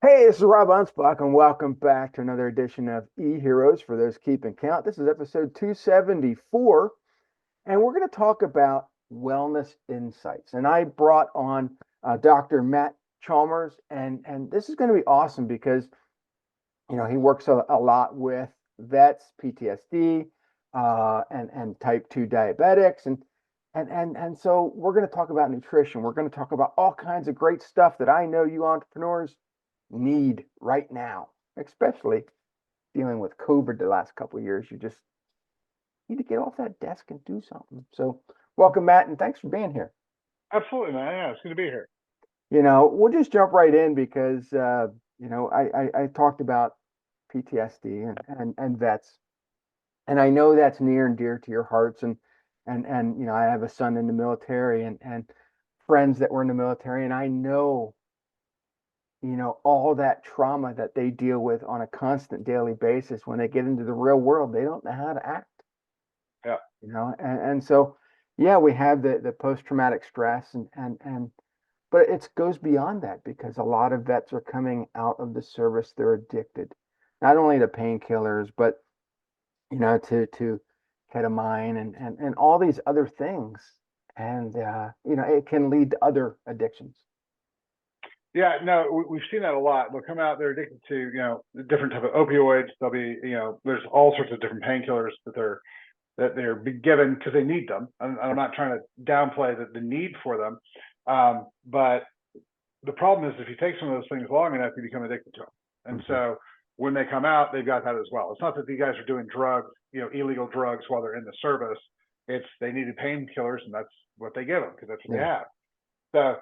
Hey, this is Rob Anspach, and welcome back to another edition of E-Heroes for those keeping count. This is episode 274, and we're going to talk about wellness insights. And I brought on Dr. Matt Chalmers, and this is going to be awesome because he works a lot with vets, PTSD, and type 2 diabetics, and so we're going to talk about nutrition. We're going to talk about all kinds of great stuff that I know you entrepreneurs need right now, especially dealing with COVID the last couple of years. You just need to get off that desk and do something. So, welcome, Matt, and thanks for being here. Absolutely, man. Yeah, it's good to be here. We'll just jump right in because I talked about PTSD and vets, and I know that's near and dear to your hearts. And I have a son in the military and friends that were in the military, and I know all that trauma that they deal with on a constant daily basis. When they get into the real world, they don't know how to act, Yeah. and so, yeah, we have the post-traumatic stress but it goes beyond that because a lot of vets are coming out of the service. They're addicted, not only to painkillers, but, to ketamine and all these other things. And, it can lead to other addictions. Yeah, no, we've seen that a lot. They'll come out, they're addicted to, the different type of opioids. They'll be, there's all sorts of different painkillers that they're be given because they need them. I'm not trying to downplay the need for them. But the problem is if you take some of those things long enough, you become addicted to them. And Mhm. so when they come out, they've got that as well. It's not that these guys are doing drugs, illegal drugs while they're in the service. It's they needed painkillers and that's what they give them because that's what they Yeah. have. So,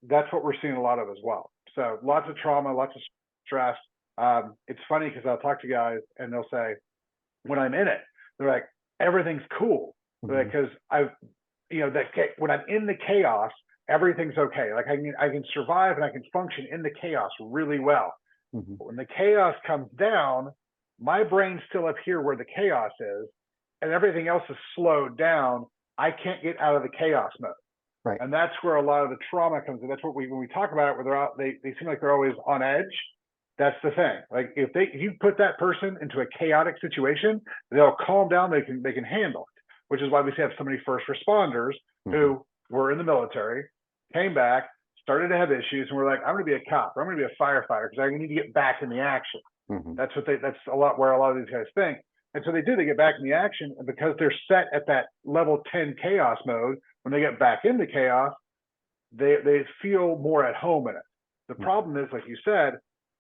that's what we're seeing a lot of as well. So lots of trauma, lots of stress. It's funny because I'll talk to guys and they'll say, when I'm in it, they're like, everything's cool. Mhm. Because that when I'm in the chaos, everything's okay. Like I can survive and I can function in the chaos really well. Mhm. But when the chaos comes down, my brain's still up here where the chaos is, and everything else is slowed down. I can't get out of the chaos mode. Right. And that's where a lot of the trauma comes in. That's what when we talk about it, where they're out, they seem like they're always on edge. That's the thing. Like if you put that person into a chaotic situation, they'll calm down. They can handle it, which is why we have so many first responders Mhm. who were in the military, came back, started to have issues, and we're like, I'm going to be a cop, or I'm going to be a firefighter because I need to get back in the action. Mhm. That's a lot where a lot of these guys think. And so they do, they get back in the action, and because they're set at that level 10 chaos mode, when they get back into chaos, they feel more at home in it. The Mhm. problem is, like you said,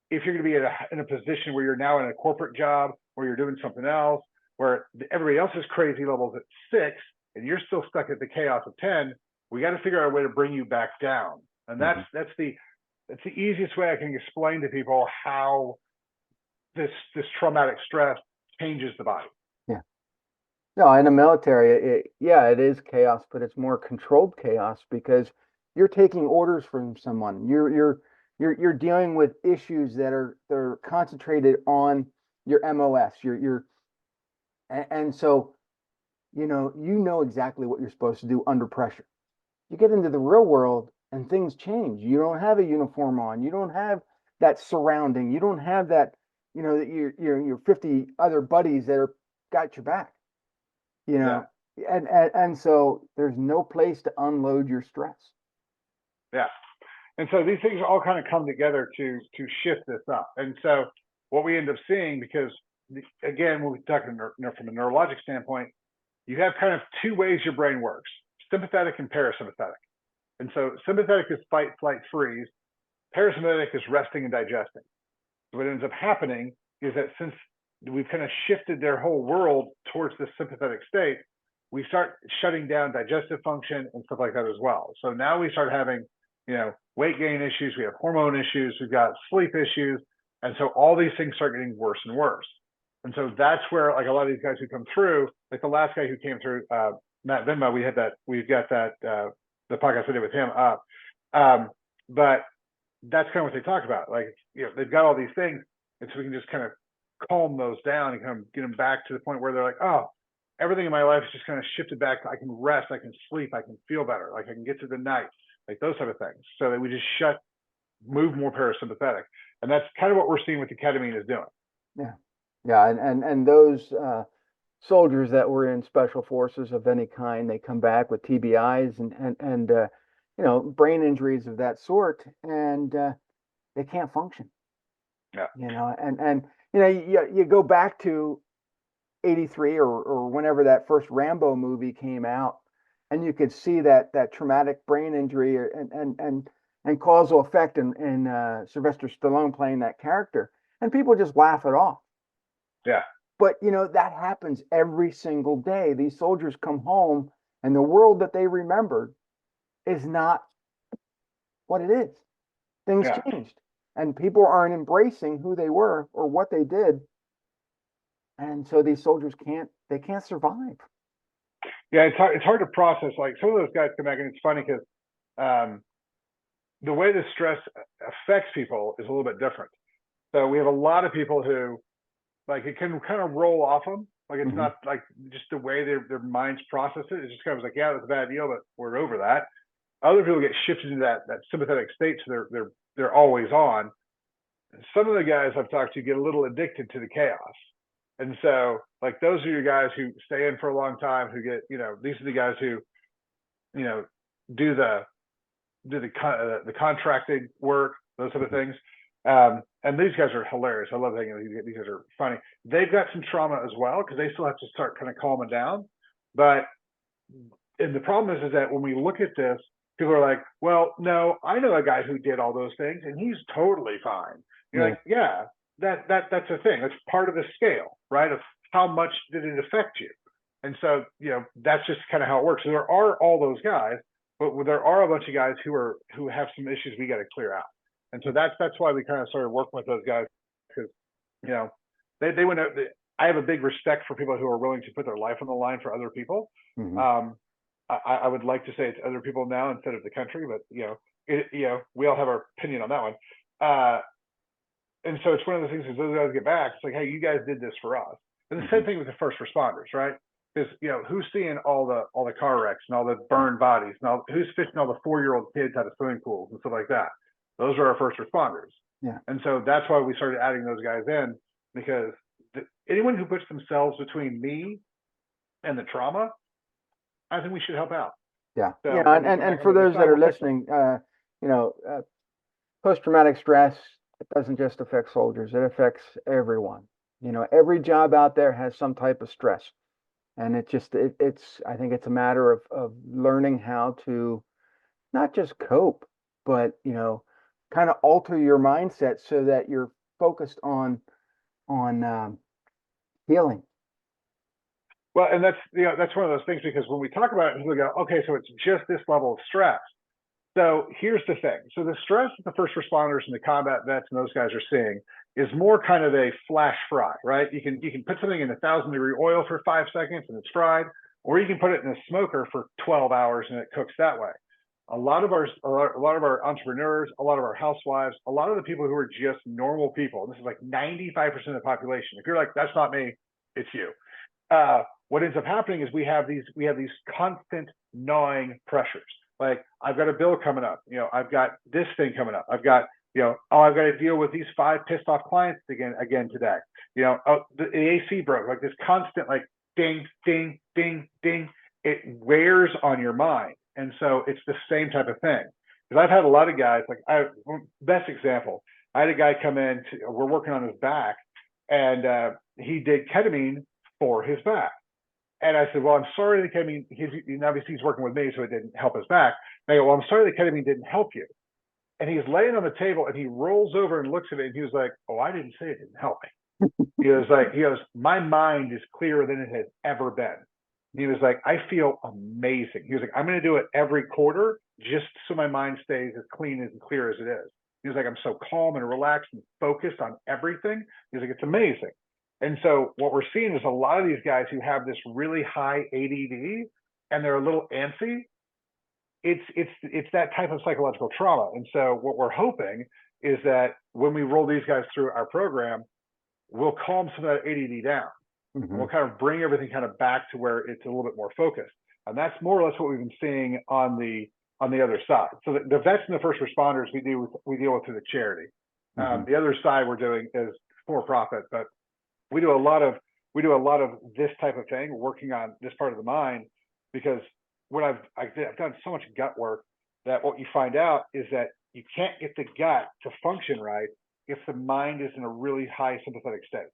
if you're going to be in a position where you're now in a corporate job, where you're doing something else, where everybody else's crazy levels at 6, and you're still stuck at the chaos of 10, we got to figure out a way to bring you back down. And that's Mhm. that's the easiest way I can explain to people how this traumatic stress changes the body. Yeah. No, in the military, yeah, it is chaos, but it's more controlled chaos because you're taking orders from someone. You're dealing with issues that are concentrated on your MOS. And so you know exactly what you're supposed to do under pressure. You get into the real world and things change. You don't have a uniform on. You don't have that surrounding. You don't have that, that your 50 other buddies that are got your back you Yeah, know and so there's no place to unload your stress. yeah. And so these things all kind of come together to shift this up. And so what we end up seeing, because again, when we talk from a neurologic standpoint, you have kind of two ways your brain works: sympathetic and parasympathetic. And so sympathetic is fight, flight, freeze. Parasympathetic is resting and digesting. So what ends up happening is that since we've kind of shifted their whole world towards this sympathetic state, we start shutting down digestive function and stuff like that as well. So now we start having, weight gain issues, we have hormone issues, we've got sleep issues. And so all these things start getting worse and worse. And so that's where like a lot of these guys who come through, like the last guy who came through, Matt Venma, we've got that, the podcast I did with him up. But that's kind of what they talk about. Like, they've got all these things, and so we can just kind of calm those down and kind of get them back to the point where they're like, oh, everything in my life is just kind of shifted back. I can rest, I can sleep, I can feel better, like I can get to the night, like those type of things. So that we just shut move more parasympathetic. And that's kind of what we're seeing what the ketamine is doing. Yeah. Yeah. And those soldiers that were in special forces of any kind, they come back with TBIs and brain injuries of that sort, and they can't function. Yeah. And you go back to 83 or whenever that first Rambo movie came out, and you could see that traumatic brain injury and causal effect in Sylvester Stallone playing that character, and people just laugh it off. Yeah. But that happens every single day. These soldiers come home, and the world that they remembered is not what it is. Things changed, and people aren't embracing who they were or what they did, and so these soldiers can't survive. Yeah, it's hard to process. Like some of those guys come back, and it's funny because the way the stress affects people is a little bit different. So we have a lot of people who, like, it can kind of roll off them. Like it's not like just the way their minds process it. It's just kind of like, yeah, that's a bad deal, but we're over that. Other people get shifted into that sympathetic state, so they're always on. Some of the guys I've talked to get a little addicted to the chaos. And so, like, those are your guys who stay in for a long time, who get, these are the guys who, do the contracting work, those sort of things. And these guys are hilarious. I love thinking these guys are funny. They've got some trauma as well because they still have to start kind of calming down. And the problem is that when we look at this, people are like, well, no, I know a guy who did all those things and he's totally fine. You're like, yeah, that's a thing. That's part of the scale, right? Of how much did it affect you? And so, that's just kind of how it works. So there are all those guys, but there are a bunch of guys who have some issues we got to clear out. And so that's why we kind of started working with those guys, because, they went out. I have a big respect for people who are willing to put their life on the line for other people. I would like to say it's other people now instead of the country, but we all have our opinion on that one. And so it's one of the things as those guys get back, it's like, hey, you guys did this for us. And the same thing with the first responders, right? Because who's seeing all the car wrecks and all the burned bodies and who's fishing all the 4-year-old kids out of swimming pools and stuff like that? Those are our first responders. Yeah. And so that's why we started adding those guys in, because anyone who puts themselves between me and the trauma, I think we should help out. Yeah. So, and for those that are listening, post-traumatic stress, it doesn't just affect soldiers, it affects everyone. Every job out there has some type of stress. And I think it's a matter of learning how to not just cope, but, kind of alter your mindset so that you're focused on healing. Well, and that's one of those things, because when we talk about it, people go, okay, so it's just this level of stress. So here's the thing. So the stress that the first responders and the combat vets and those guys are seeing is more kind of a flash fry, right? You can put something in 1,000-degree oil for 5 seconds and it's fried, or you can put it in a smoker for 12 hours and it cooks that way. A lot of our entrepreneurs, a lot of our housewives, a lot of the people who are just normal people, this is like 95% of the population. If you're like, that's not me, it's you. What ends up happening is we have these constant gnawing pressures. Like, I've got a bill coming up, I've got this thing coming up, I've got, I've got to deal with these 5 pissed off clients again today. The AC broke, like this constant, like, ding, ding, ding, ding. It wears on your mind. And so it's the same type of thing. Because I've had a lot of guys, best example, I had a guy come in, we're working on his back, and he did ketamine for his back. And I said, well, I'm sorry the ketamine, obviously he's working with me, so it didn't help his back. And I go, well, I'm sorry the ketamine didn't help you. And he's laying on the table and he rolls over and looks at it and he was like, oh, I didn't say it didn't help me. He goes, my mind is clearer than it has ever been. He was like, I feel amazing. He was like, I'm going to do it every quarter just so my mind stays as clean and clear as it is. He was like, I'm so calm and relaxed and focused on everything. He's like, it's amazing. And so what we're seeing is a lot of these guys who have this really high ADD and they're a little antsy. It's that type of psychological trauma. And so what we're hoping is that when we roll these guys through our program, we'll calm some of that ADD down. And we'll kind of bring everything kind of back to where it's a little bit more focused. And that's more or less what we've been seeing on the on the other side. So the vets and the first responders we deal with through the charity. The other side we're doing is for profit, but we do a lot of this type of thing, working on this part of the mind, because what I've done so much gut work that what you find out is that you can't get the gut to function right if the mind is in a really high sympathetic state.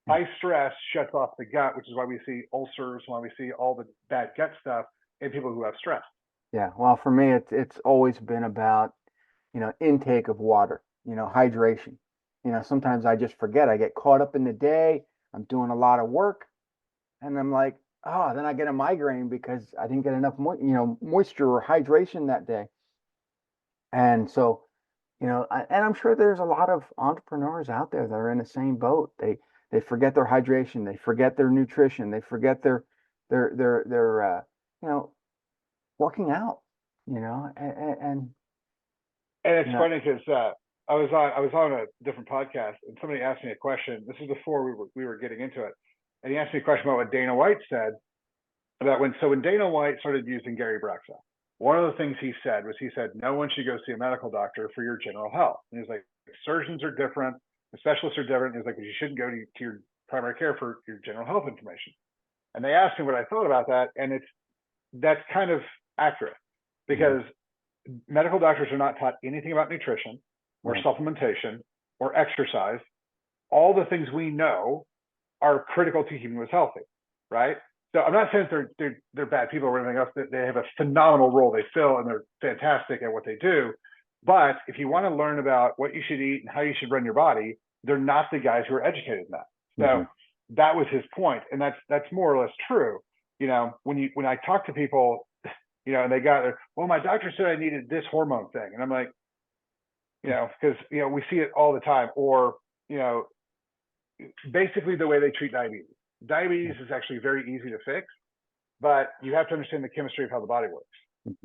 High stress shuts off the gut, which is why we see ulcers, why we see all the bad gut stuff in people who have stress. Yeah. Well, for me, it's always been about, intake of water, hydration. Sometimes I just forget. I get caught up in the day. I'm doing a lot of work, and I'm like, oh, then I get a migraine because I didn't get enough, moisture or hydration that day. And so, and I'm sure there's a lot of entrepreneurs out there that are in the same boat. They forget their hydration, they forget their nutrition, they forget their working out, and And it's funny because I was on a different podcast, and somebody asked me a question. This is before we were getting into it, and he asked me a question about what Dana White said about when Dana White started using Gary Brexa. One of the things he said no one should go see a medical doctor for your general health. And he's like, surgeons are different, the specialists are different. He's like, you shouldn't go to your primary care for your general health information. And they asked me what I thought about that, and that's kind of accurate, because medical doctors are not taught anything about nutrition or supplementation or exercise. All the things we know are critical to keeping us healthy, right? So I'm not saying they're bad people or anything else. They have a phenomenal role they fill, and they're fantastic at what they do. But if you want to learn about what you should eat and how you should run your body, they're not the guys who are educated in that. So that was his point, and that's more or less true. When I talk to people, and they got there, well, my doctor said I needed this hormone thing, and I'm like, because we see it all the time. Or basically the way they treat diabetes. Diabetes is actually very easy to fix, but you have to understand the chemistry of how the body works.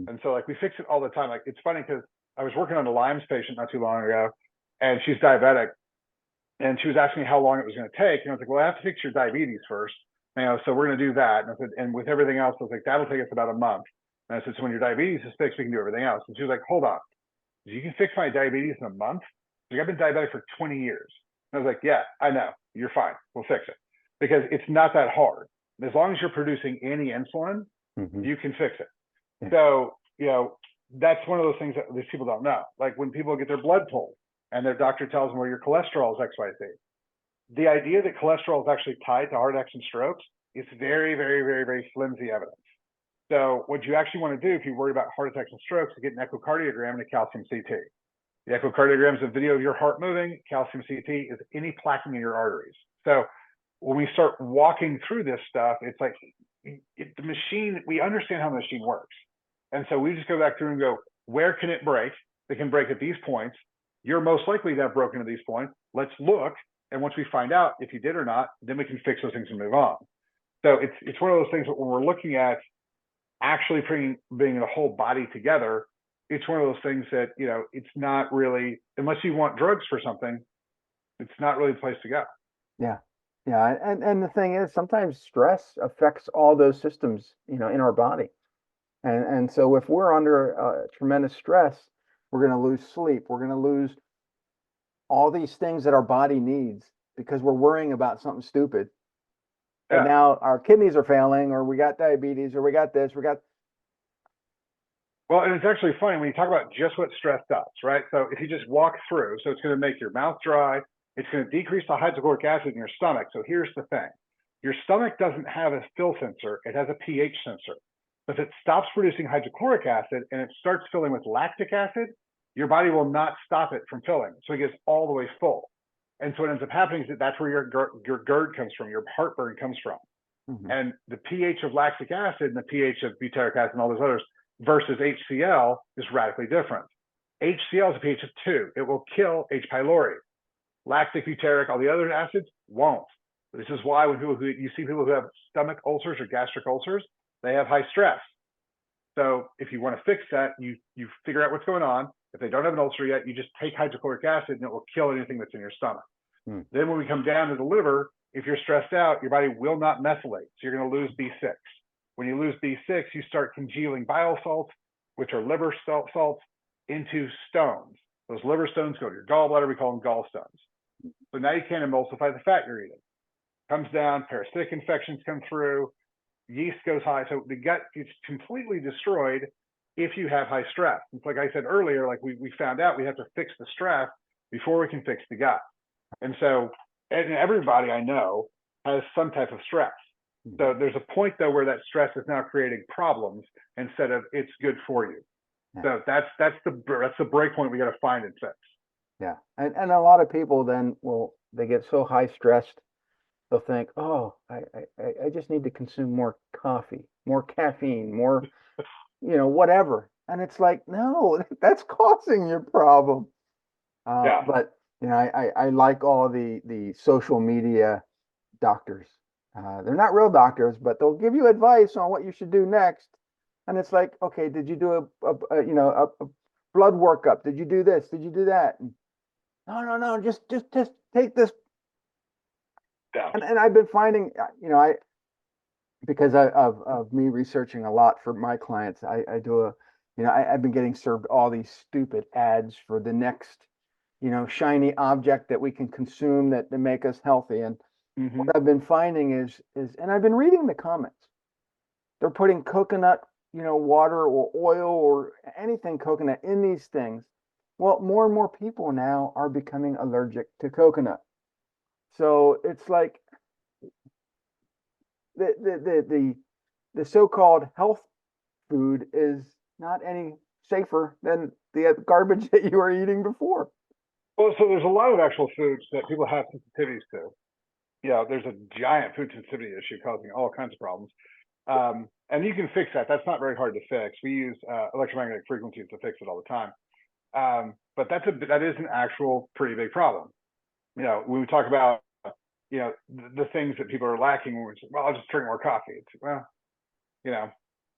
And so we fix it all the time. It's funny because I was working on a Lyme's patient not too long ago, and she's diabetic, and she was asking me how long it was going to take. And I was like, well, I have to fix your diabetes first. So we're going to do that. And I said, and with everything else, I was like, that'll take us about a month. And I said, so when your diabetes is fixed, we can do everything else. And she was like, hold on, you can fix my diabetes in a month? Like, I've been diabetic for 20 years. And I was like, yeah, I know, you're fine. We'll fix it. Because it's not that hard. As long as you're producing any insulin, you can fix it. So, that's one of those things that these people don't know. Like when people get their blood pulled and their doctor tells them, well, your cholesterol is XYZ. The idea that cholesterol is actually tied to heart attacks and strokes is very, very, very, very flimsy evidence. So what you actually want to do if you worry about heart attacks and strokes is get an echocardiogram and a calcium CT. The echocardiogram is a video of your heart moving. Calcium CT is any plaquing in your arteries. So when we start walking through this stuff, it's like the machine, we understand how the machine works. And so we just go back through and go, where can it break? It can break at these points. You're most likely to have broken at these points. Let's look. And once we find out if you did or not, then we can fix those things and move on. So it's one of those things that when we're looking at actually bringing the whole body together, it's one of those things that, it's not really, unless you want drugs for something, it's not really the place to go. Yeah. Yeah. And the thing is, sometimes stress affects all those systems, in our body. And so if we're under tremendous stress, we're going to lose sleep. We're going to lose all these things that our body needs because we're worrying about something stupid. And now our kidneys are failing, or we got diabetes, or we got this, Well, and it's actually funny when you talk about just what stress does, right? So if you just walk through, so it's going to make your mouth dry. It's going to decrease the hydrochloric acid in your stomach. So here's the thing. Your stomach doesn't have a fill sensor. It has a pH sensor. If it stops producing hydrochloric acid and it starts filling with lactic acid, your body will not stop it from filling. So it gets all the way full. And so what ends up happening is that's where your GERD comes from, your heartburn comes from. And the pH of lactic acid and the pH of butyric acid and all those others versus HCl is radically different. HCl is a pH of 2. It will kill H. pylori. Lactic, butyric, all the other acids won't. This is why when you see people who have stomach ulcers or gastric ulcers, they have high stress. So if you want to fix that, you figure out what's going on. If they don't have an ulcer yet, you just take hydrochloric acid and it will kill anything that's in your stomach. Then when we come down to the liver, if you're stressed out, your body will not methylate. So you're going to lose B6. When you lose B6, you start congealing bile salts. which are liver salts, into stones. Those liver stones go to your gallbladder. We call them gallstones. So now you can't emulsify the fat you're eating. Comes down, parasitic infections come through, yeast goes high. So the gut is completely destroyed if you have high stress. It's like I said earlier, like we found out we have to fix the stress before we can fix the gut. And so, and everybody I know has some type of stress. So there's a point though where that stress is now creating problems instead of it's good for you. So that's the break point we got to find and fix. Yeah. And a lot of people then they get so high stressed, they'll think, oh, I just need to consume more coffee, more caffeine, more, whatever. And it's like, no, that's causing your problem. Yeah. But I like all the social media doctors. They're not real doctors, but they'll give you advice on what you should do next. And it's like, okay, did you do a blood workup? Did you do this? Did you do that? And, no, just take this. Yeah. And I've been finding, because of me researching a lot for my clients, I do I've been getting served all these stupid ads for the next, shiny object that we can consume that make us healthy. And what I've been finding is, and I've been reading the comments, they're putting coconut, water or oil or anything coconut in these things. Well, more and more people now are becoming allergic to coconut. So it's like the so-called health food is not any safer than the garbage that you were eating before. Well, so there's a lot of actual foods that people have sensitivities to. There's a giant food sensitivity issue causing all kinds of problems. And you can fix that. That's not very hard to fix. We use electromagnetic frequencies to fix it all the time. But that is an actual pretty big problem. When we talk about, the things that people are lacking, when we say, well, I'll just drink more coffee. It's, well,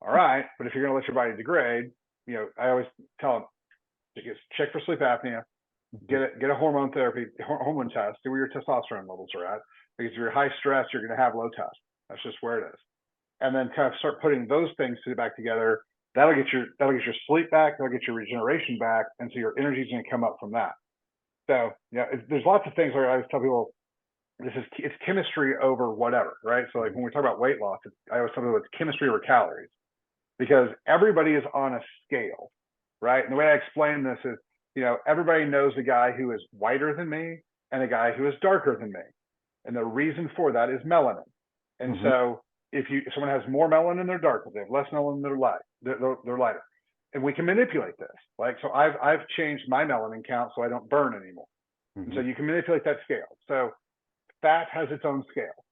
all right. But if you're going to let your body degrade, I always tell them, check for sleep apnea, get a hormone test, see where your testosterone levels are at. Because if you're high stress, you're going to have low test. That's just where it is. And then kind of start putting those things back together. That'll get your sleep back. That'll get your regeneration back. And so your energy is going to come up from that. So there's lots of things where I always tell people, it's chemistry over whatever, right? So like when we talk about weight loss, I always tell people it's chemistry over calories, because everybody is on a scale, right? And the way I explain this is, everybody knows a guy who is whiter than me and a guy who is darker than me. And the reason for that is melanin. And so if someone has more melanin, they're darker. They have less melanin, they're lighter. And we can manipulate this. Like, so I've changed my melanin count so I don't burn anymore. And so you can manipulate that scale. So fat has its own scale.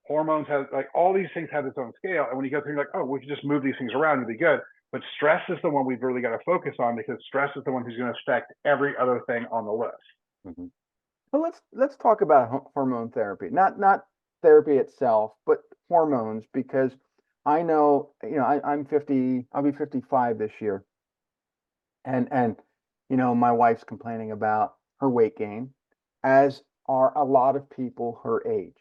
Hormones have, like, all these things have its own scale. And when you go through, you're like, oh, we can just move these things around and be good. But stress is the one we've really got to focus on, because stress is the one who's going to affect every other thing on the list. Well, let's talk about hormone therapy, not therapy itself, but hormones, because I know, I'm 50, I'll be 55 this year. And my wife's complaining about her weight gain, as are a lot of people her age.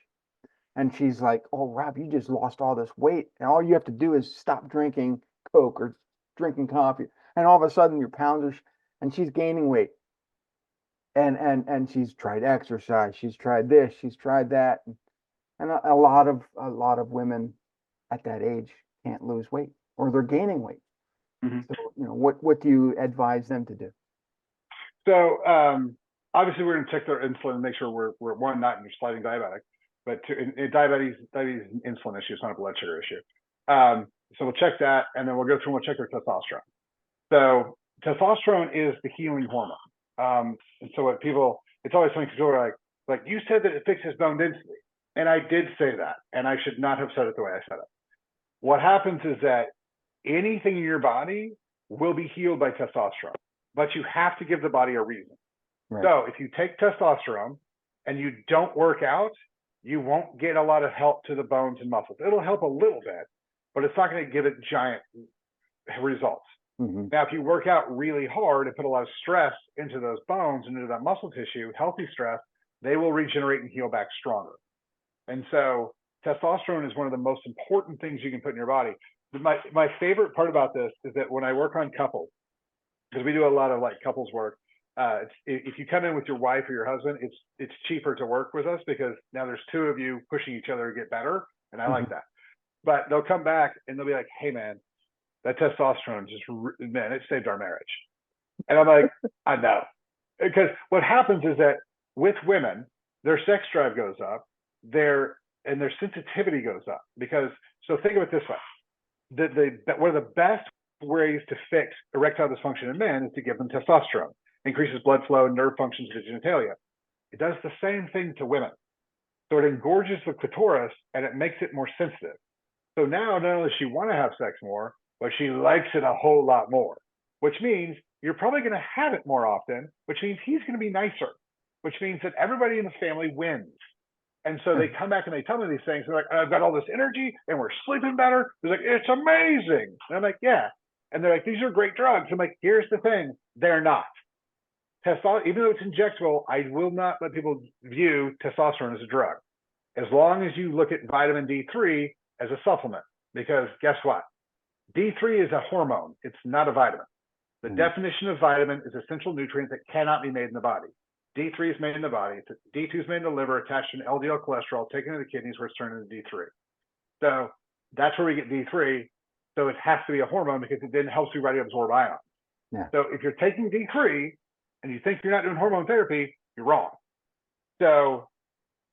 And she's like, oh, Rob, you just lost all this weight. And all you have to do is stop drinking Coke or drinking coffee. And all of a sudden your pounds are, and she's gaining weight. And she's tried exercise. She's tried this, she's tried that. And a lot of women at that age can't lose weight, or they're gaining weight. So, what do you advise them to do? So obviously we're going to check their insulin and make sure we're one, not in your sliding diabetic, but two, in diabetes is an insulin issue. It's not a blood sugar issue. So we'll check that, and then we'll go through and we'll check their testosterone. So testosterone is the healing hormone. And so it's always funny because people are like, you said that it fixes bone density. And I did say that, and I should not have said it the way I said it. What happens is that anything in your body will be healed by testosterone, but you have to give the body a reason. Right. So if you take testosterone and you don't work out, you won't get a lot of help to the bones and muscles. It'll help a little bit, but it's not going to give it giant results. Now, if you work out really hard and put a lot of stress into those bones and into that muscle tissue, healthy stress, they will regenerate and heal back stronger. And so testosterone is one of the most important things you can put in your body. my favorite part about this is that when I work on couples, because we do a lot of like couples work, if you come in with your wife or your husband, it's cheaper to work with us because now there's two of you pushing each other to get better, and I like that. But they'll come back and they'll be like, "Hey man, that testosterone man, it saved our marriage." And I'm like, I know, because what happens is that with women, their sex drive goes up, their sensitivity goes up because. So think of it this way: one of the best ways to fix erectile dysfunction in men is to give them testosterone. Increases blood flow, nerve functions to the genitalia. It does the same thing to women. So it engorges the clitoris and it makes it more sensitive. So now not only does she want to have sex more, but she likes it a whole lot more, which means you're probably going to have it more often, which means he's going to be nicer, which means that everybody in the family wins. And so they come back and they tell me these things. They're like, I've got all this energy and we're sleeping better. They're like, it's amazing. And I'm like, yeah. And they're like, these are great drugs. I'm like, here's the thing. They're not. Testosterone, even though it's injectable, I will not let people view testosterone as a drug. As long as you look at vitamin D3 as a supplement, because guess what? D3 is a hormone. It's not a vitamin. The definition of vitamin is essential nutrient that cannot be made in the body. D3 is made in the body. D2 is made in the liver, attached to an LDL cholesterol, taken to the kidneys where it's turned into D3. So that's where we get D3. So it has to be a hormone because it then helps your body absorb ions. Yeah. So if you're taking D3 and you think you're not doing hormone therapy, you're wrong. So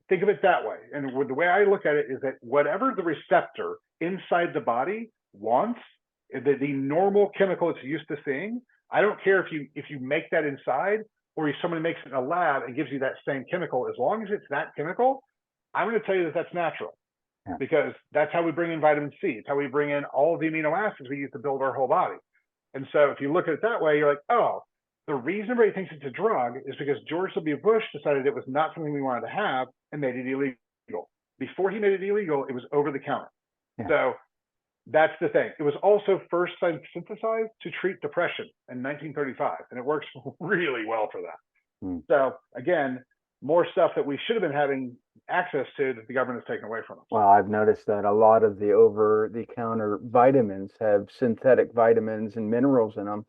think of it that way. And the way I look at it is that whatever the receptor inside the body wants, the normal chemical it's used to seeing, I don't care if you make that inside or if somebody makes it in a lab and gives you that same chemical, as long as it's that chemical, I'm going to tell you that that's natural. Yeah. Because that's how we bring in vitamin C. It's how we bring in all of the amino acids we use to build our whole body. And so if you look at it that way, you're like, oh, the reason everybody thinks it's a drug is because George W. Bush decided it was not something we wanted to have and made it illegal. Before he made it illegal, it was over the counter. Yeah. So that's the thing. It was also first synthesized to treat depression in 1935, and it works really well for that. So again, more stuff that we should have been having access to that the government has taken away from us. Well, I've noticed that a lot of the over-the-counter vitamins have synthetic vitamins and minerals in them.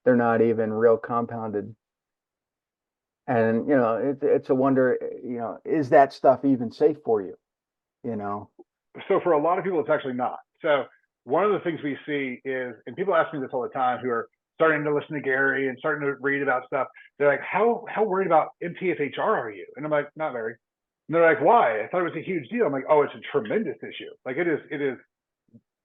They're not even real compounded. And, it's a wonder, is that stuff even safe for you? So for a lot of people, it's actually not. So one of the things we see is, and people ask me this all the time who are starting to listen to Gary and starting to read about stuff. They're like, how worried about MTHR are you? And I'm like, not very. And they're like, why? I thought it was a huge deal. I'm like, oh, it's a tremendous issue. Like it is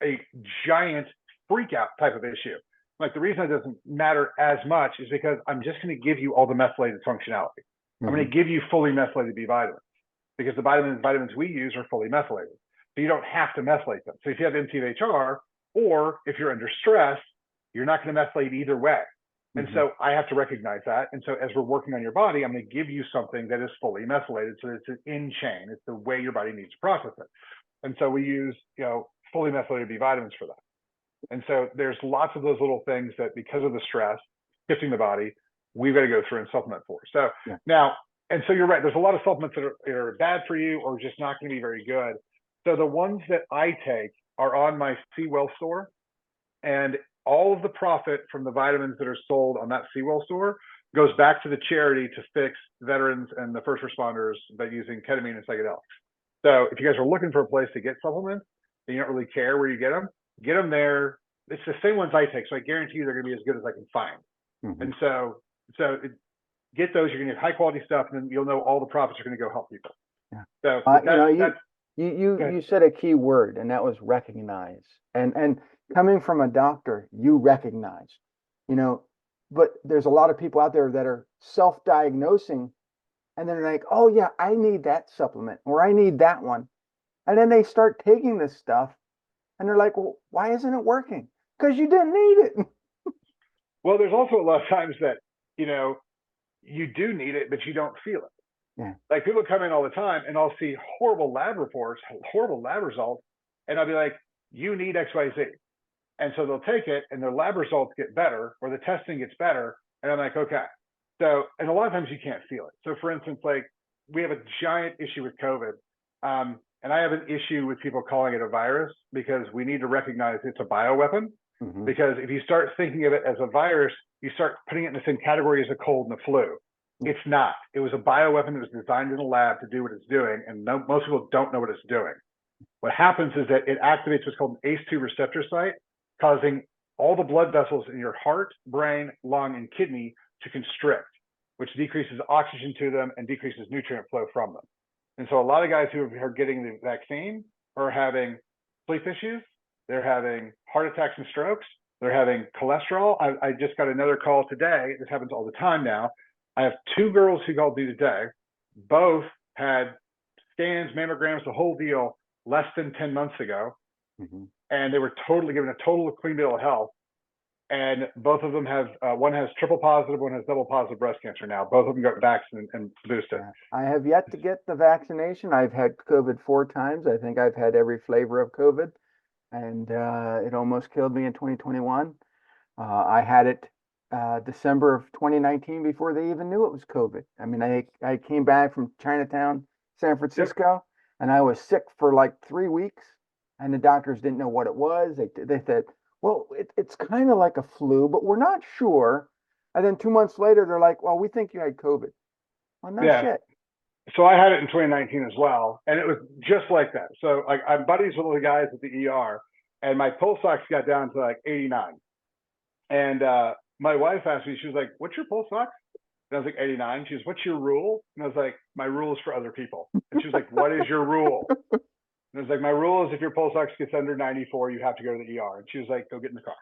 a giant freak out type of issue. Like the reason it doesn't matter as much is because I'm just going to give you all the methylated functionality. I'm going to give you fully methylated B vitamins because the vitamins we use are fully methylated. So you don't have to methylate them. So if you have MTHR or if you're under stress, you're not going to methylate either way. And so I have to recognize that. And so as we're working on your body, I'm going to give you something that is fully methylated. So it's an in chain. It's the way your body needs to process it. And so we use, fully methylated B vitamins for that. And so there's lots of those little things that because of the stress shifting the body, we've got to go through and supplement for. So now, and so you're right. There's a lot of supplements that are bad for you or just not going to be very good. So the ones that I take are on my Seawell store, and all of the profit from the vitamins that are sold on that Seawell store goes back to the charity to fix veterans and the first responders by using ketamine and psychedelics. So if you guys are looking for a place to get supplements and you don't really care where you get them there. It's the same ones I take, so I guarantee you they're going to be as good as I can find. And so get those. You're going to get high quality stuff, and then you'll know all the profits are going to go help people. Yeah. So you said a key word, and that was recognize. And coming from a doctor, you recognize. But there's a lot of people out there that are self-diagnosing, and they're like, "Oh yeah, I need that supplement, or I need that one," and then they start taking this stuff. And they're like, well, why isn't it working? Because you didn't need it. Well, there's also a lot of times that, you do need it, but you don't feel it. Yeah. Like people come in all the time and I'll see horrible lab reports, horrible lab results. And I'll be like, you need XYZ. And so they'll take it and their lab results get better or the testing gets better. And I'm like, okay. So, and a lot of times you can't feel it. So for instance, like we have a giant issue with COVID. And And I have an issue with people calling it a virus because we need to recognize it's a bioweapon. Mm-hmm. Because if you start thinking of it as a virus, you start putting it in the same category as a cold and a flu. Mm-hmm. It's not. It was a bioweapon that was designed in a lab to do what it's doing, and most people don't know what it's doing. What happens is that it activates what's called an ACE2 receptor site, causing all the blood vessels in your heart, brain, lung, and kidney to constrict, which decreases oxygen to them and decreases nutrient flow from them. And so a lot of guys who are getting the vaccine are having sleep issues. They're having heart attacks and strokes. They're having cholesterol. I just got another call today. This happens all the time now. I have 2 girls who called me today. Both had scans, mammograms, the whole deal, less than 10 months ago. Mm-hmm. And they were totally given a total clean bill of health. And both of them have, one has triple positive, one has double positive breast cancer now. Both of them got vaccinated and boosted. Yeah. I have yet to get the vaccination. I've had COVID 4 times. I think I've had every flavor of COVID, and it almost killed me in 2021. I had it December of 2019 before they even knew it was COVID. I mean, I came back from Chinatown, San Francisco, and I was sick for like 3 weeks, and the doctors didn't know what it was. They said, well, it's kind of like a flu, but we're not sure. And then 2 months later, they're like, well, we think you had COVID. Well, no shit. So I had it in 2019 as well, and it was just like that. So like I'm buddies with all the guys at the ER, and my pulse ox got down to like 89. And my wife asked me, she was like, what's your pulse ox? And I was like, 89. She was, what's your rule? And I was like, my rule is for other people. And she was like, what is your rule? And I was like, my rule is if your pulse ox gets under 94, you have to go to the ER. And she was like, go get in the car.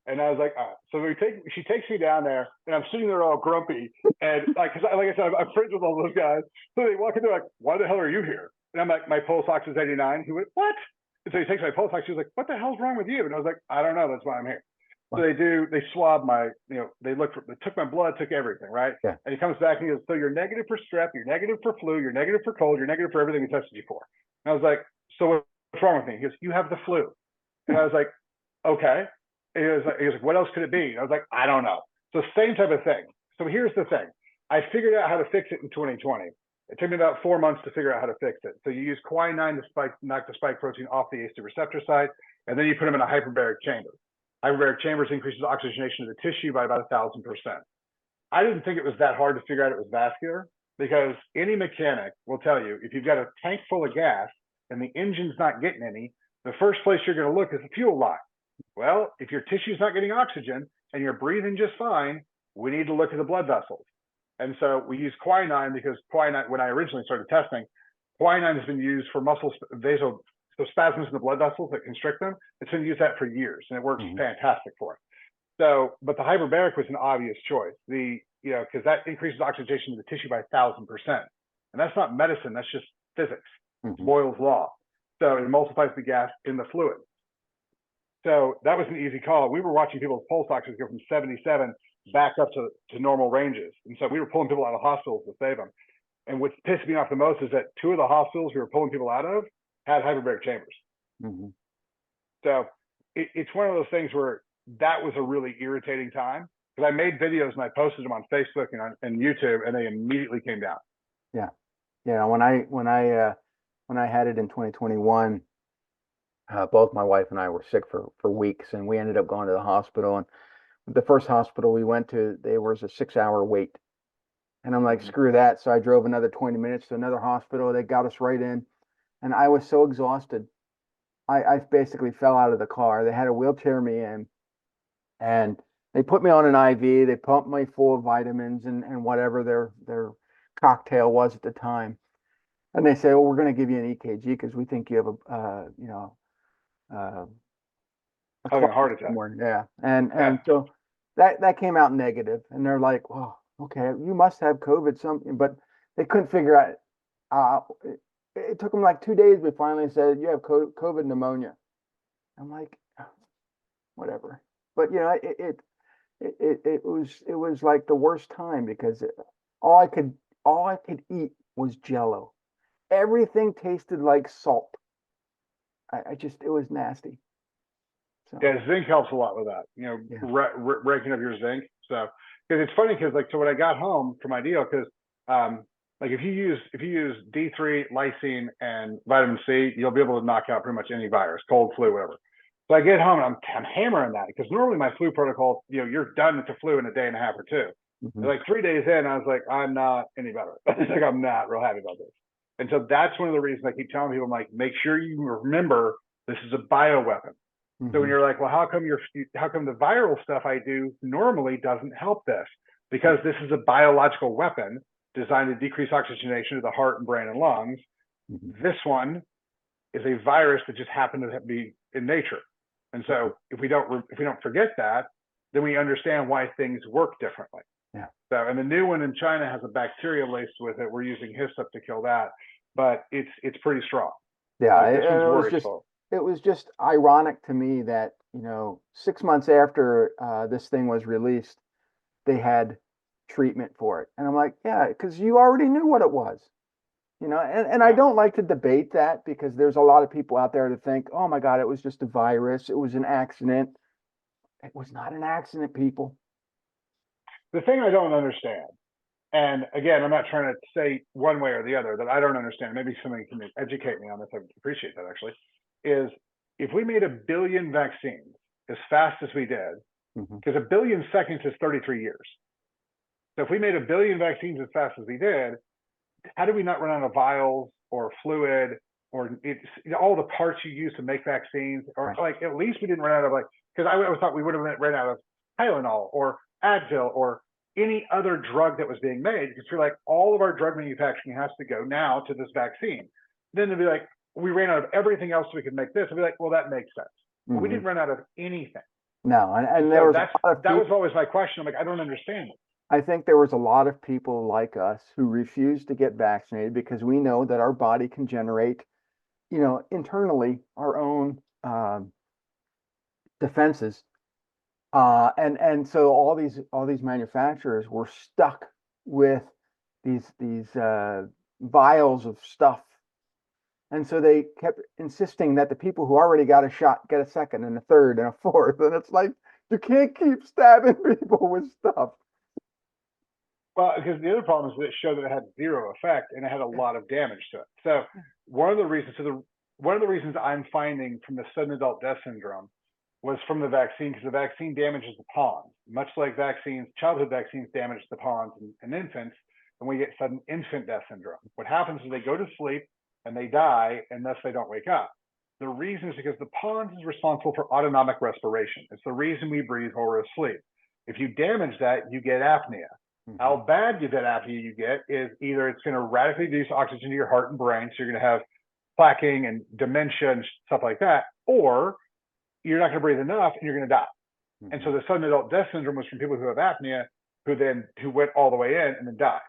And I was like, all right. So she takes me down there, and I'm sitting there all grumpy. And like I said, I'm friends with all those guys. So they walk in, they're like, why the hell are you here? And I'm like, my pulse ox is 89. He went, what? And so he takes my pulse ox. He was like, what the hell's wrong with you? And I was like, I don't know. That's why I'm here. So they swab my, they took my blood, took everything, right? Yeah. And he comes back and he goes, so you're negative for strep, you're negative for flu, you're negative for cold, you're negative for everything we tested you for. And I was like, so what's wrong with me? He goes, you have the flu. And I was like, okay. He was like, what else could it be? And I was like, I don't know. So same type of thing. So here's the thing. I figured out how to fix it in 2020. It took me about 4 months to figure out how to fix it. So you use quinine to knock the spike protein off the ACE2 receptor site, and then you put them in a hyperbaric chamber. Hyperbaric chambers increases oxygenation of the tissue by about 1,000%. I didn't think it was that hard to figure out it was vascular, because any mechanic will tell you if you've got a tank full of gas and the engine's not getting any, the first place you're going to look is the fuel line. Well, if your tissue's not getting oxygen and you're breathing just fine, we need to look at the blood vessels. And so we use quinine because quinine, when I originally started testing, quinine has been used for muscle spasms in the blood vessels that constrict them. It's been used that for years, and it works fantastic for it. So, but the hyperbaric was an obvious choice. Because that increases oxygenation of the tissue by 1,000%. And that's not medicine, that's just physics. It's Boyle's law. So it multiplies the gas in the fluid. So that was an easy call. We were watching people's pulse oxygen go from 77 back up to normal ranges. And so we were pulling people out of hospitals to save them. And what pissed me off the most is that 2 of the hospitals we were pulling people out of had hyperbaric chambers. So it's one of those things where that was a really irritating time, because I made videos and I posted them on Facebook and YouTube, and they immediately came down. Yeah. When I had it in 2021, both my wife and I were sick for weeks, and we ended up going to the hospital. And the first hospital we went to, there was a 6-hour wait. And I'm like, screw that. So I drove another 20 minutes to another hospital. They got us right in. And I was so exhausted. I basically fell out of the car. They had to wheelchair me in, and they put me on an IV. They pumped me full of vitamins and whatever their cocktail was at the time. And they say, well, we're going to give you an EKG because we think you have a heart attack. Yeah. And so that came out negative. And they're like, well, okay, you must have COVID something, but they couldn't figure out. It took them like 2 days. We finally said, you have COVID pneumonia. I'm like, whatever. But it was like the worst time, because all I could eat was Jello. Everything tasted like salt. It was nasty. So. Yeah, zinc helps a lot with that. Raking up your zinc. So, because it's funny, because so when I got home from my deal, because Like if you use D3, lysine, and vitamin C, you'll be able to knock out pretty much any virus, cold, flu, whatever. So I get home and I'm hammering that because normally my flu protocol, you're done with the flu in a day and a half or two. Mm-hmm. Like 3 days in, I was like, I'm not any better. Like I'm not real happy about this. And so that's one of the reasons I keep telling people, I'm like, make sure you remember this is a bioweapon. So when Mm-hmm. you're like, well, how come the viral stuff I do normally doesn't help this? Because this is a biological weapon designed to decrease oxygenation to the heart and brain and lungs. Mm-hmm. This one is a virus that just happened to be in nature. And so if we don't forget that, then we understand why things work differently. Yeah. So, and the new one in China has a bacteria laced with it. We're using hyssop to kill that, but it's pretty strong. Yeah. Like this one's It was just, worrisome. it was just ironic to me that, 6 months after this thing was released, they had treatment for it. And I'm like, yeah, because you already knew what it was. And I Yeah. don't like to debate that because there's a lot of people out there that think, oh my God, it was just a virus. It was an accident. It was not an accident, people. The thing I don't understand, and again, I'm not trying to say one way or the other that I don't understand. Maybe somebody can educate me on this. I would appreciate that actually. Is if we made 1 billion vaccines as fast as we did, Mm-hmm. because 1 billion seconds is 33 years. So if we made 1 billion vaccines as fast as we did, how did we not run out of vials or fluid or all the parts you use to make vaccines? Or Right. like at least we didn't run out of because I always thought we would have ran out of Tylenol or Advil or any other drug that was being made because we're like all of our drug manufacturing has to go now to this vaccine. Then they'd be like, we ran out of everything else so we could make this. I'd be like, well, that makes sense. But we Mm-hmm. didn't run out of anything. No, And and there so was a lot of that was people. always my question. I'm like, I don't understand it. I think there was a lot of people like us who refused to get vaccinated because we know that our body can generate, internally our own defenses. And so all these manufacturers were stuck with these vials of stuff. And so they kept insisting that the people who already got a shot get a second and a third and a fourth. And it's like you can't keep stabbing people with stuff. Well, because the other problem is that it showed that it had zero effect and it had a lot of damage to it. So one of the reasons I'm finding from the sudden adult death syndrome was from the vaccine because the vaccine damages the pons, much like childhood vaccines damage the pons in infants, and we get sudden infant death syndrome. What happens is they go to sleep and they die, and thus they don't wake up. The reason is because the pons is responsible for autonomic respiration. It's the reason we breathe while we're asleep. If you damage that, you get apnea. Mm-hmm. How bad that apnea you get is either it's going to radically reduce oxygen to your heart and brain, so you're going to have plaquing and dementia and stuff like that, or you're not going to breathe enough and you're going to die. Mm-hmm. And so the sudden adult death syndrome was from people who have apnea who went all the way in and then died.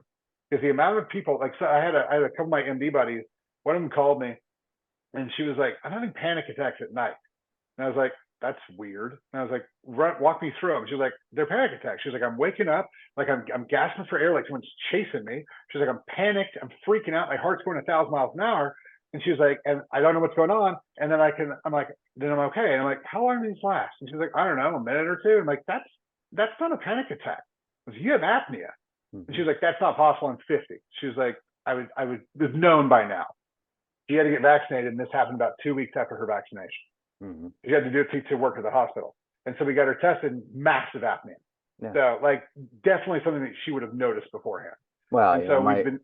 Because the amount of people, like so I had a couple of my MD buddies, one of them called me and she was like, I'm having panic attacks at night. And I was like, that's weird. And I was like, walk me through them. She was like, they're panic attacks. She's like, I'm waking up, like I'm gasping for air, like someone's chasing me. She's like, I'm panicked, I'm freaking out, my heart's going 1,000 miles an hour. And she was like, and I don't know what's going on. And then I'm like, then I'm okay. And I'm like, how long do these last? And she's like, I don't know, a minute or two. And I'm like, that's not a panic attack. I was like, you have apnea. Mm-hmm. And she was like, that's not possible. I'm 50. She was like, I would have known by now. She had to get vaccinated, and this happened about 2 weeks after her vaccination. Mm-hmm. She had to do it to work at the hospital. And so we got her tested, massive apnea. Yeah. So like definitely something that she would have noticed beforehand. Well, And so we've been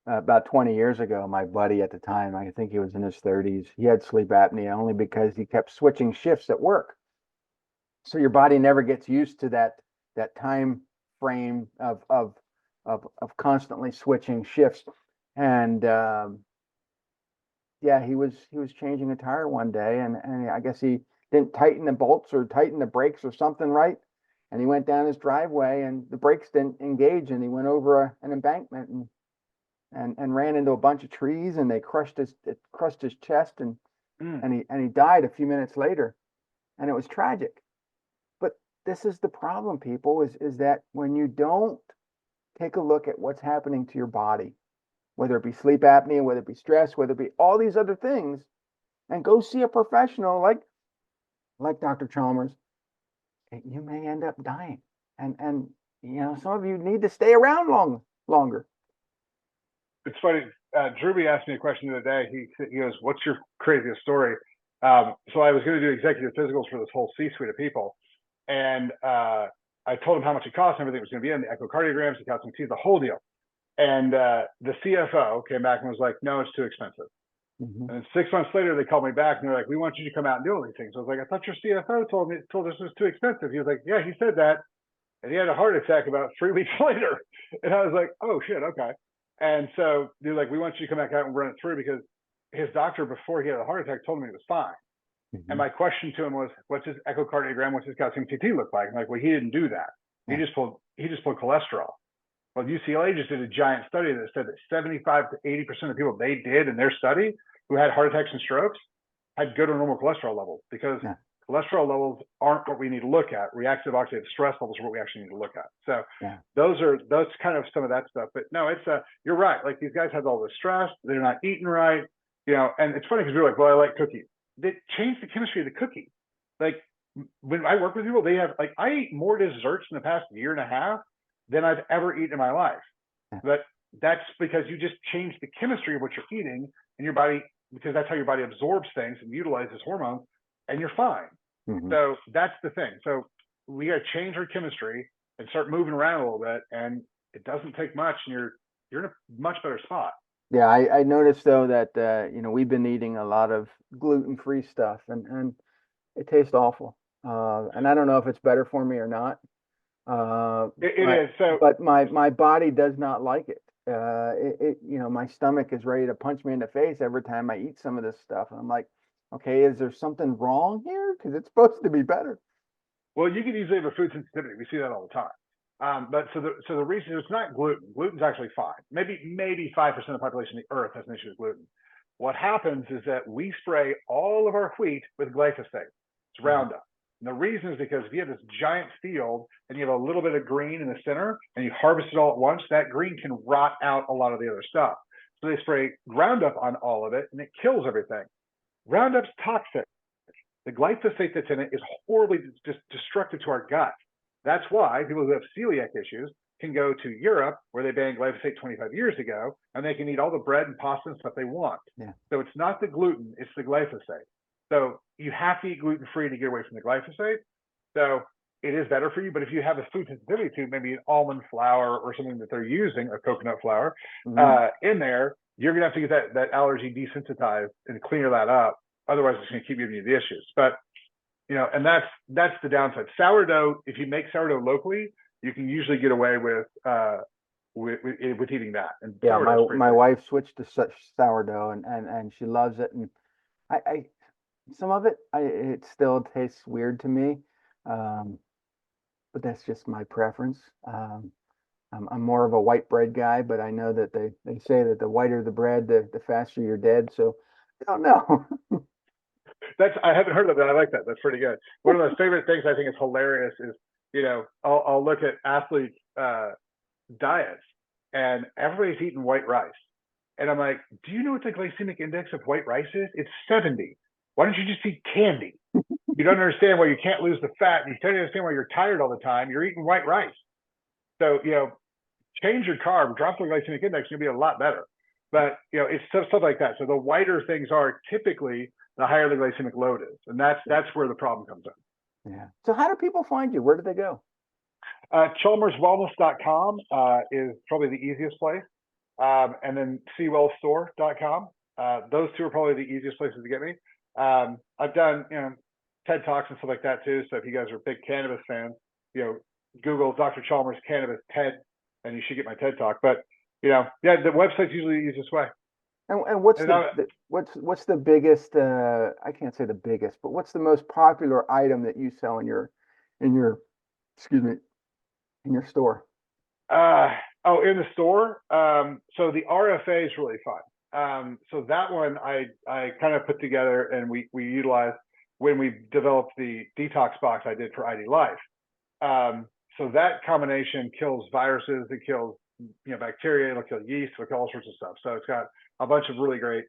about 20 years ago, my buddy at the time, I think he was in his 30s, he had sleep apnea only because he kept switching shifts at work. So your body never gets used to that time frame of constantly switching shifts. And yeah, he was changing a tire one day, and I guess he didn't tighten the bolts or tighten the brakes or something right. And he went down his driveway, and the brakes didn't engage, and he went over an embankment and ran into a bunch of trees, and they crushed his chest, and he died a few minutes later, and it was tragic. But this is the problem, people, is that when you don't take a look at what's happening to your body, whether it be sleep apnea, whether it be stress, whether it be all these other things, and go see a professional like Dr. Chalmers, you may end up dying. And some of you need to stay around longer. It's funny. Drewby asked me a question the other day. He goes, "What's your craziest story?" So I was going to do executive physicals for this whole C-suite of people, and I told him how much it cost and everything was going to be in the echocardiograms, the calcium T, the whole deal. And the CFO came back and was like, "No, it's too expensive." Mm-hmm. And then 6 months later, they called me back and they're like, "We want you to come out and do all these things." I was like, "I thought your CFO told us it was too expensive." He was like, "Yeah, he said that." And he had a heart attack about 3 weeks later. And I was like, "Oh shit, okay." And so they're like, "We want you to come back out and run it through," because his doctor before he had a heart attack told him he was fine. Mm-hmm. And my question to him was, "What's his echocardiogram? What's his calcium TT look like?" I'm like, "Well, he didn't do that. He just pulled cholesterol." Well, UCLA just did a giant study that said that 75 to 80% of people they did in their study who had heart attacks and strokes had good or normal cholesterol levels, because cholesterol levels aren't what we need to look at. Reactive oxidative stress levels are what we actually need to look at. So those kind of some of that stuff. But no, it's you're right. Like, these guys have all this stress. They're not eating right, and it's funny because we're like, "Well, I like cookies." They changed the chemistry of the cookie. Like, when I work with people, they have, like, I ate more desserts in the past year and a half than I've ever eaten in my life. But that's because you just change the chemistry of what you're eating in your body, because that's how your body absorbs things and utilizes hormones, and you're fine. Mm-hmm. So that's the thing. So we got to change our chemistry and start moving around a little bit, and it doesn't take much, and you're in a much better spot. Yeah, I noticed though that we've been eating a lot of gluten-free stuff, and it tastes awful. And I don't know if it's better for me or not. It is. So, but my body does not like it. My stomach is ready to punch me in the face every time I eat some of this stuff. And I'm like, okay, is there something wrong here? Because it's supposed to be better. Well, you can easily have a food sensitivity. We see that all the time. But the reason it's not gluten. Gluten's actually fine. Maybe 5% of the population of the earth has an issue with gluten. What happens is that we spray all of our wheat with glyphosate. It's Roundup. And the reason is because if you have this giant field and you have a little bit of green in the center and you harvest it all at once, that green can rot out a lot of the other stuff. So they spray Roundup on all of it and it kills everything. Roundup's toxic. The glyphosate that's in it is horribly destructive to our gut. That's why people who have celiac issues can go to Europe, where they banned glyphosate 25 years ago, and they can eat all the bread and pasta and stuff they want. Yeah. So it's not the gluten, it's the glyphosate. So you have to eat gluten-free to get away from the glyphosate. So it is better for you. But if you have a food sensitivity to maybe an almond flour or something that they're using, a coconut flour, in there, you're going to have to get that allergy desensitized and clear that up. Otherwise, it's going to keep giving you the issues. But, and that's the downside. Sourdough, if you make sourdough locally, you can usually get away with eating that. And yeah, my wife switched to such sourdough, and she loves it. And I some of it, it still tastes weird to me, but that's just my preference. I'm more of a white bread guy, but I know that they say that the whiter the bread, the faster you're dead. So I don't know. I haven't heard of that. I like that. That's pretty good. One of my favorite things I think is hilarious is, I'll look at athletes' diets, and everybody's eating white rice. And I'm like, do you know what the glycemic index of white rice is? It's 70. Why don't you just eat candy? You don't understand why you can't lose the fat. You don't understand why you're tired all the time. You're eating white rice. So, change your carb, drop the glycemic index, you'll be a lot better. But, it's stuff like that. So the whiter things are typically the higher the glycemic load is. And that's where the problem comes in. Yeah. So how do people find you? Where do they go? ChalmersWellness.com is probably the easiest place. And then SeaWellStore.com. Those two are probably the easiest places to get me. I've done, TED Talks and stuff like that too. So if you guys are big cannabis fans, Google Dr. Chalmers Cannabis TED, and you should get my TED Talk. But the website's usually the easiest way. And what's the biggest? I can't say the biggest, but what's the most popular item that you sell in your store? In the store. So the RFA is really fun. So that one I kind of put together, and we utilized when we developed the detox box I did for ID Life. So that combination kills viruses, it kills bacteria, it'll kill yeast, it'll kill all sorts of stuff. So it's got a bunch of really great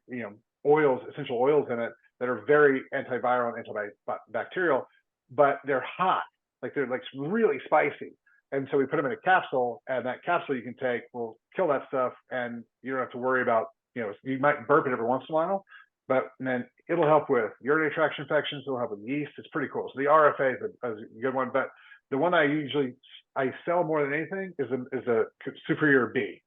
oils, essential oils in it that are very antiviral and antibacterial, but they're hot, like they're like really spicy. And so we put them in a capsule, and that capsule you can take will kill that stuff, and you don't have to worry about, you might burp it every once in a while, but then it'll help with urinary tract infections. It'll help with yeast. It's pretty cool. So the RFA is a good one, but the one I sell more than anything is a superior B.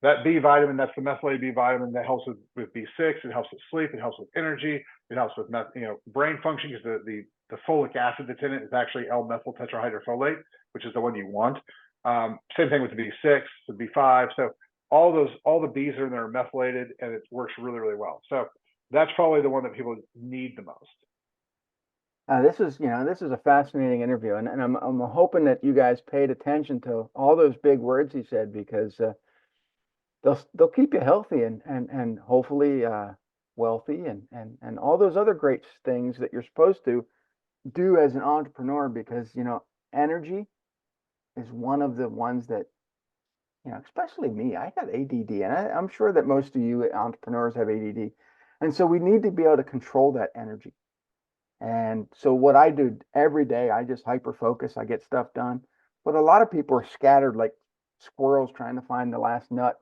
That B vitamin, that's the methylated B vitamin that helps with B6. It helps with sleep. It helps with energy. It helps with brain function, because the folic acid that's in it is actually L-methyl tetrahydrofolate, which is the one you want. Same thing with the B6, the B5. So all the Bs are in there are methylated, and it works really, really well. So that's probably the one that people need the most. This is a fascinating interview, and I'm hoping that you guys paid attention to all those big words he said, because they'll keep you healthy and hopefully wealthy and all those other great things that you're supposed to do as an entrepreneur, because energy is one of the ones that especially me, I got ADD, and I'm sure that most of you entrepreneurs have ADD, and so we need to be able to control that energy. And so what I do every day, I just hyper focus, I get stuff done, but a lot of people are scattered like squirrels trying to find the last nut.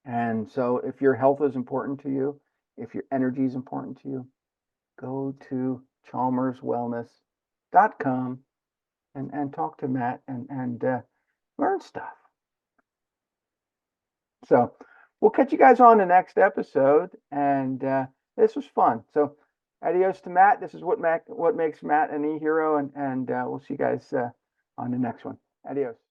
And so if your health is important to you, if your energy is important to you, go to chalmerswellness.com and talk to Matt and learn stuff. So we'll catch you guys on the next episode, and this was fun. So adios to Matt. This is what makes Matt an e-hero, and we'll see you guys on the next one. Adios.